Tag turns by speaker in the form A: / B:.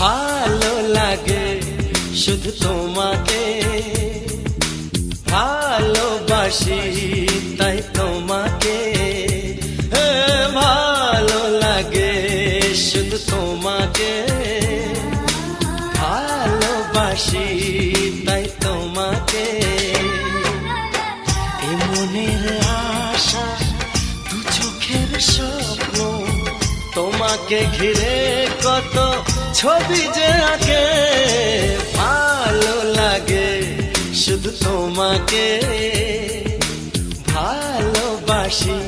A: ভালো লাগে শুধু তোমাকে, ভালোবাসি তাই তোমাকে। ভালো লাগে শুধু তোমাকে, ভালোবাসি তাই তোমাকে। এ মনের আশা দু চোখের স্বপ্ন, তোমাকে ঘিরে কত ছবি যে আঁকে। ভালো লাগে শুধু তোমাকে, ভালোবাসি